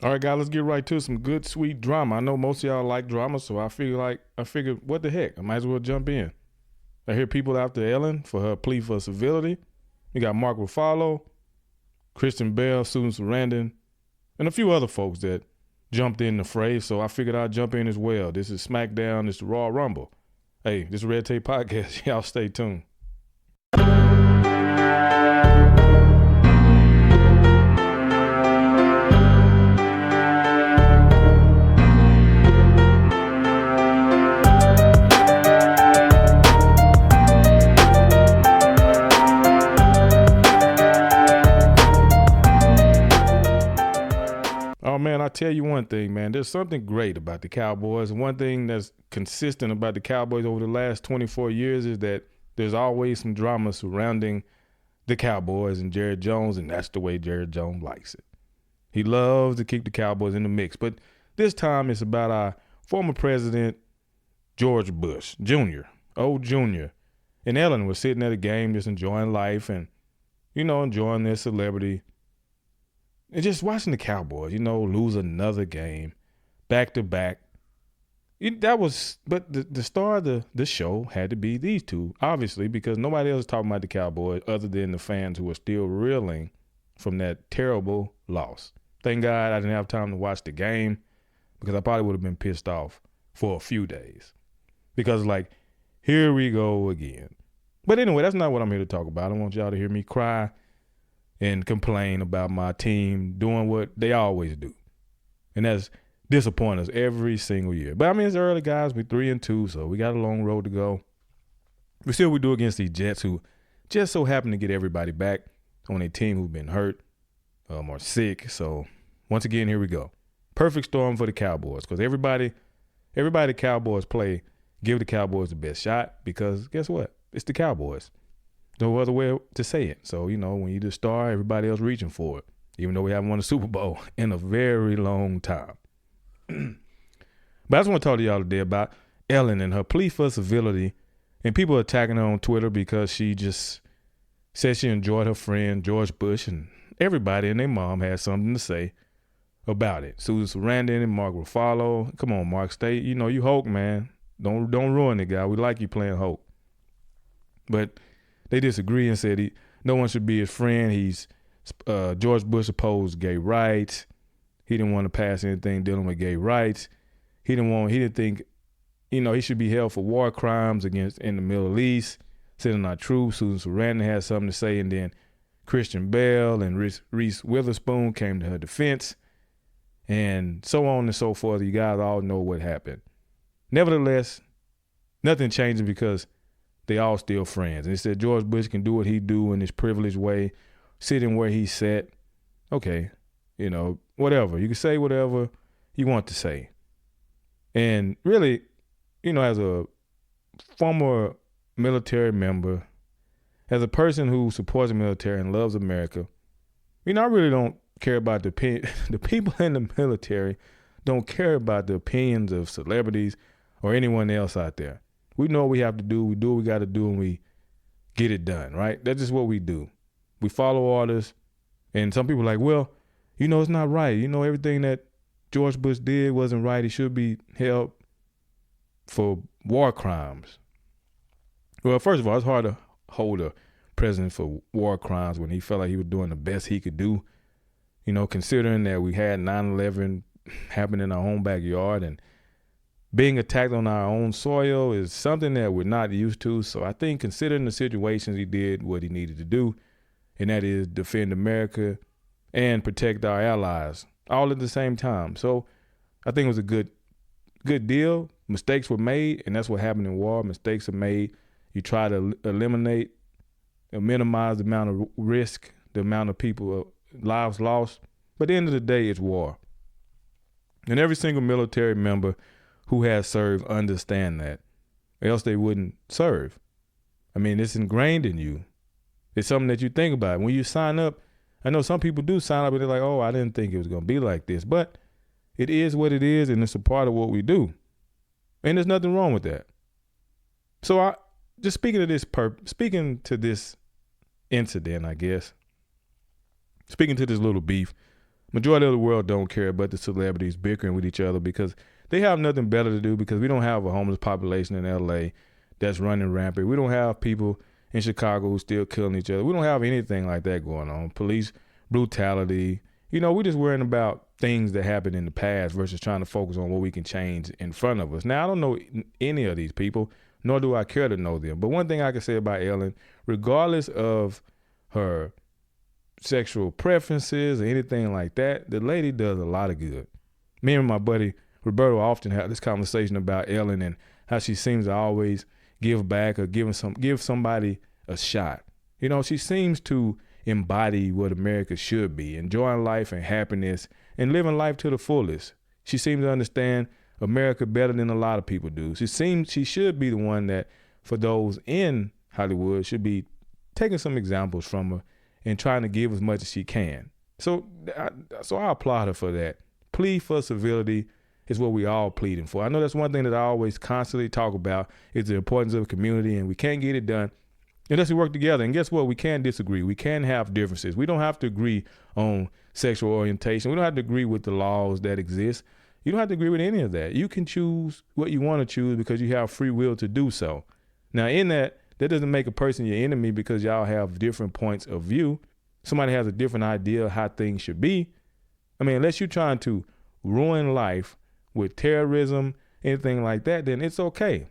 All right, guys, let's get right to some good, sweet drama. I know most of y'all like drama, so I figured, what the heck? I might as well jump in. I hear people after Ellen for her plea for civility. You got Mark Ruffalo, Christian Bale, Susan Sarandon, and a few other folks that jumped in the fray, so I figured I'd jump in as well. This is SmackDown, this is Raw Rumble. Hey, this is Red Tape Podcast. Y'all stay tuned. Oh, man, I tell you one thing, man. There's something great about the Cowboys. One thing that's consistent about the Cowboys over the last 24 years is that there's always some drama surrounding the Cowboys and Jerry Jones, and that's the way Jerry Jones likes it. He loves to keep the Cowboys in the mix. But this time it's about our former president, George Bush Jr., old Jr. And Ellen was sitting at a game just enjoying life and, enjoying their celebrity. And just watching the Cowboys, lose another game, back to back. But the star of the show had to be these two, obviously, because nobody else is talking about the Cowboys other than the fans who are still reeling from that terrible loss. Thank God I didn't have time to watch the game because I probably would have been pissed off for a few days. Because, here we go again. But anyway, that's not what I'm here to talk about. I don't want y'all to hear me cry and complain about my team doing what they always do. And that's disappoint us every single year. But, it's early, guys. We're 3-2, so we got a long road to go. We see what we do against these Jets who just so happen to get everybody back on a team who've been hurt or sick. So, once again, here we go. Perfect storm for the Cowboys because everybody the Cowboys play give the Cowboys the best shot because guess what? It's the Cowboys. No other way to say it. So, when you the star, everybody else reaching for it, even though we haven't won a Super Bowl in a very long time. But I just want to talk to y'all today about Ellen and her plea for civility and people attacking her on Twitter because she just said she enjoyed her friend George Bush, and everybody and their mom had something to say about it. Susan Sarandon and Mark Ruffalo. Come on, Mark, stay. You Hulk, man. Don't ruin it, guy. We like you playing Hulk. But they disagree and said no one should be his friend. George Bush opposed gay rights. He didn't want to pass anything dealing with gay rights. He didn't think, he should be held for war crimes in the Middle East. Said it's not true. Susan Sarandon had something to say, and then Christian Bale and Reese Witherspoon came to her defense, and so on and so forth. You guys all know what happened. Nevertheless, nothing changing because they all still friends. And they said George Bush can do what he do in his privileged way, sitting where he sat. Okay, whatever. You can say whatever you want to say. And really, as a former military member, as a person who supports the military and loves America, I really don't care about the people in the military don't care about the opinions of celebrities or anyone else out there. We know what we have to do. We do what we got to do, and we get it done, right? That's just what we do. We follow orders, and some people are like, well, it's not right. Everything that George Bush did wasn't right. He should be held for war crimes. Well, first of all, it's hard to hold a president for war crimes when he felt like he was doing the best he could do, considering that we had 9/11 happen in our own backyard and being attacked on our own soil is something that we're not used to. So I think considering the situations, he did what he needed to do, and that is defend America and protect our allies all at the same time. So I think it was a good deal. Mistakes were made, and that's what happened in war. Mistakes are made. You try to eliminate or minimize the amount of risk, the amount of people, lives lost. But at the end of the day, it's war. And every single military member who has served understand that, or else they wouldn't serve. It's ingrained in you. It's something that you think about. When you sign up, I know some people do sign up and they're like, oh, I didn't think it was going to be like this. But it is what it is, and it's a part of what we do. And there's nothing wrong with that. So speaking to this incident, I guess, speaking to this little beef Majority of the world don't care but the celebrities bickering with each other because they have nothing better to do, because we don't have a homeless population in LA that's running rampant. We don't have people in Chicago who still killing each other. We don't have anything like that going on. Police brutality. We're just worrying about things that happened in the past versus trying to focus on what we can change in front of us. Now, I don't know any of these people, nor do I care to know them. But one thing I can say about Ellen, regardless of her sexual preferences or anything like that, the lady does a lot of good. Me and my buddy Roberto often have this conversation about Ellen and how she seems to always give back or give somebody a shot. She seems to embody what America should be, enjoying life and happiness and living life to the fullest. She seems to understand America better than a lot of people do. She should be the one that, for those in Hollywood, should be taking some examples from her and trying to give as much as she can. So I applaud her for that. Plea for civility is what we all pleading for. I know that's one thing that I always constantly talk about is the importance of a community, and we can't get it done unless we work together. And guess what? We can disagree. We can have differences. We don't have to agree on sexual orientation. We don't have to agree with the laws that exist. You don't have to agree with any of that. You can choose what you want to choose because you have free will to do so. Now, in that doesn't make a person your enemy because y'all have different points of view. Somebody has a different idea of how things should be. I mean, unless you're trying to ruin life with terrorism, anything like that, then it's okay.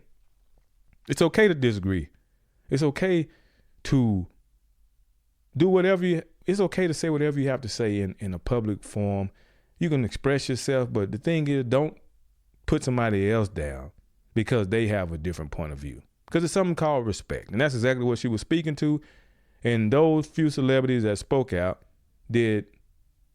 It's okay to disagree. It's okay to do whatever it's okay to say whatever you have to say in a public forum. You can express yourself, but the thing is, don't put somebody else down because they have a different point of view. Because it's something called respect. And that's exactly what she was speaking to. And those few celebrities that spoke out did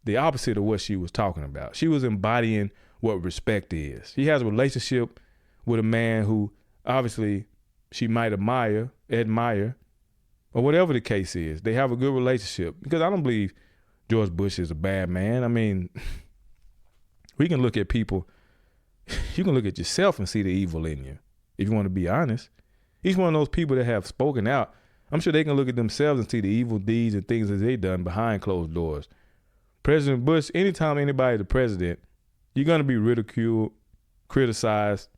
the opposite of what she was talking about. She was embodying what respect is. She has a relationship with a man who obviously she might admire, or whatever the case is. They have a good relationship, because I don't believe George Bush is a bad man. I mean, we can look at people. You can look at yourself and see the evil in you, if you want to be honest. He's one of those people that have spoken out. I'm sure they can look at themselves and see the evil deeds and things that they've done behind closed doors. President Bush, anytime anybody's the president, you're going to be ridiculed, criticized.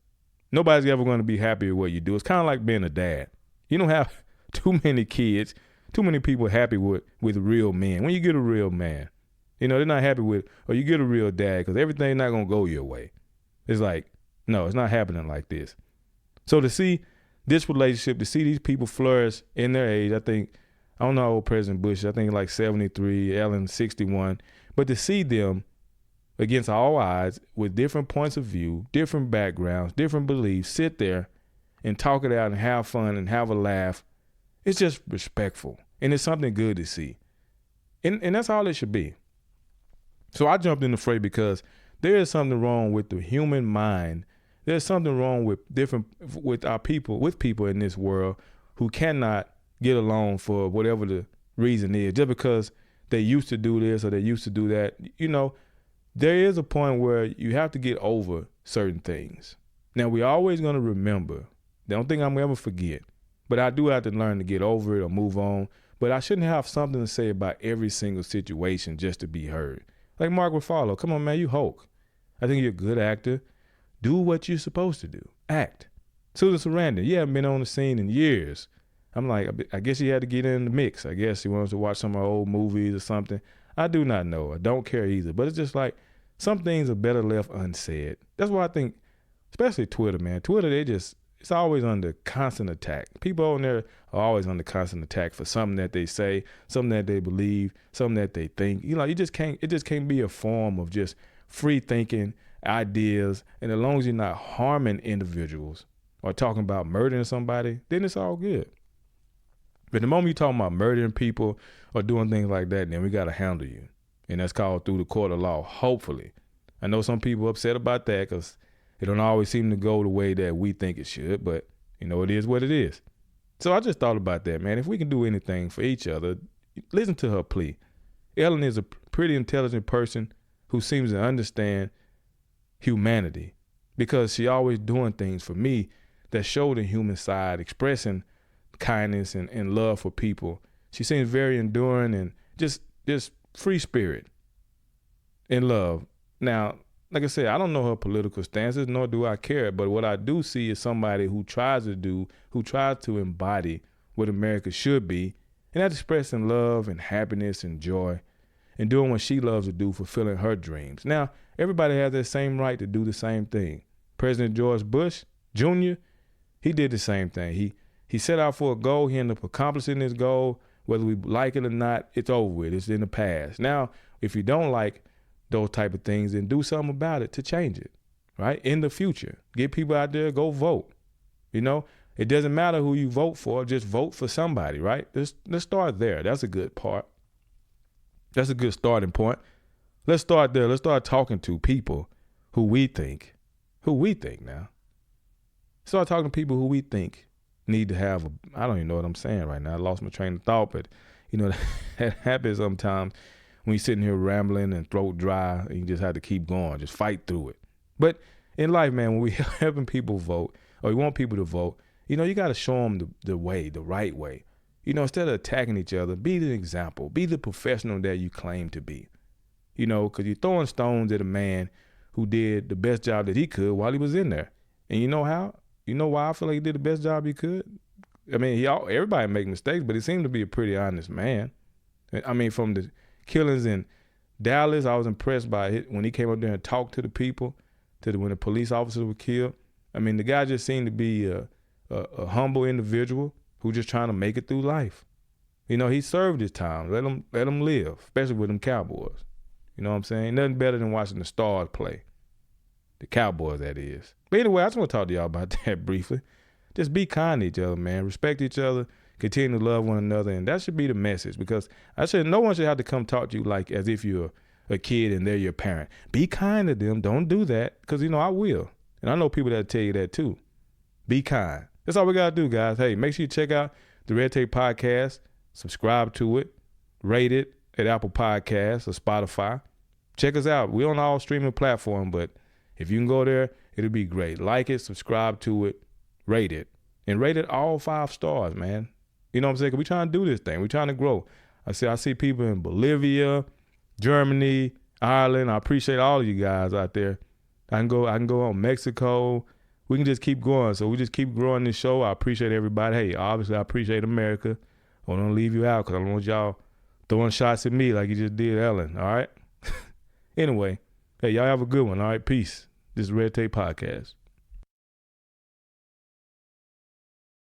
Nobody's ever going to be happy with what you do. It's kind of like being a dad. You don't have too many kids, too many people happy with real men. When you get a real man, they're not happy with, or you get a real dad, because everything's not going to go your way. It's like, no, it's not happening like this. So to see this relationship, to see these people flourish in their age, I don't know how old President Bush is, I think like 73, Ellen 61, but to see them against all odds with different points of view, different backgrounds, different beliefs, sit there and talk it out and have fun and have a laugh, it's just respectful. And it's something good to see. And that's all it should be. So I jumped in the fray because there is something wrong with the human mind. There's something wrong with people in this world who cannot get along for whatever the reason is, just because they used to do this or they used to do that. There is a point where you have to get over certain things. Now, we're always going to remember. I don't think I'm ever forget, but I do have to learn to get over it or move on. But I shouldn't have something to say about every single situation just to be heard. Like Mark Ruffalo, come on, man, you Hulk. I think you're a good actor. Do what you're supposed to do. Act. Susan Sarandon, you haven't been on the scene in years. I'm like, I guess he had to get in the mix. I guess he wants to watch some of our old movies or something. I do not know. I don't care either. But it's just like some things are better left unsaid. That's why I think, especially Twitter, man. Twitter, it's always under constant attack. People on there are always under constant attack for something that they say, something that they believe, something that they think. It just can't be a form of just free thinking, ideas. And as long as you're not harming individuals or talking about murdering somebody, then it's all good. But the moment you're talking about murdering people or doing things like that, then we got to handle you. And that's called through the court of law, hopefully. I know some people are upset about that because it don't always seem to go the way that we think it should, but it is what it is. So I just thought about that, man. If we can do anything for each other, listen to her plea. Ellen is a pretty intelligent person who seems to understand humanity, because she always doing things for me that show the human side, expressing kindness and love for people. She seems very enduring and just free spirit. in love. Now, like I said, I don't know her political stances, nor do I care. But what I do see is somebody who tries to embody what America should be, and that's expressing love and happiness and joy and doing what she loves to do, fulfilling her dreams. Now, everybody has that same right to do the same thing. President George Bush Jr., he did the same thing. He set out for a goal. He ended up accomplishing his goal. Whether we like it or not, it's over with. It's in the past. Now, if you don't like those type of things, then do something about it to change it, right? In the future, get people out there, go vote. You know, it doesn't matter who you vote for, just vote for somebody, right? Let's start there. That's a good part. That's a good starting point. Let's start there. Let's start talking to people who we think now. Start talking to people who we think need to have I don't even know what I'm saying right now. I lost my train of thought, but you know, that happens sometimes when you're sitting here rambling and throat dry and you just have to keep going, just fight through it. But in life, man, when we helping people vote or you want people to vote, you know, you got to show them the way, the right way. You know, instead of attacking each other, be the example, be the professional that you claim to be. You know, because you're throwing stones at a man who did the best job that he could while he was in there. And you know how? You know why I feel like he did the best job he could? I mean, everybody make mistakes, but he seemed to be a pretty honest man. I mean, from the killings in Dallas, I was impressed by it when he came up there and talked to the people, when the police officers were killed. I mean, the guy just seemed to be a humble individual who just trying to make it through life. You know, he served his time. Let him live, especially with them Cowboys. You know what I'm saying? Nothing better than watching the Stars play. The Cowboys, that is. But anyway, I just want to talk to y'all about that briefly. Just be kind to each other, man. Respect each other. Continue to love one another. And that should be the message, because no one should have to come talk to you like as if you're a kid and they're your parent. Be kind to them. Don't do that, because, you know, I will. And I know people that tell you that too. Be kind. That's all we got to do, guys. Hey, make sure you check out the Red Tape Podcast. Subscribe to it. Rate it at Apple Podcasts or Spotify. Check us out. We're on all streaming platforms, but if you can go there, it'll be great. Like it, subscribe to it, rate it. And rate it all 5 stars, man. You know what I'm saying? 'Cause we're trying to do this thing. We're trying to grow. I see people in Bolivia, Germany, Ireland. I appreciate all of you guys out there. I can go on Mexico. We can just keep going. So we just keep growing this show. I appreciate everybody. Hey, obviously I appreciate America. I don't want to leave you out because I don't want y'all throwing shots at me like you just did Ellen, all right? Anyway, hey, y'all have a good one, all right? Peace. This is Red Tape Podcast.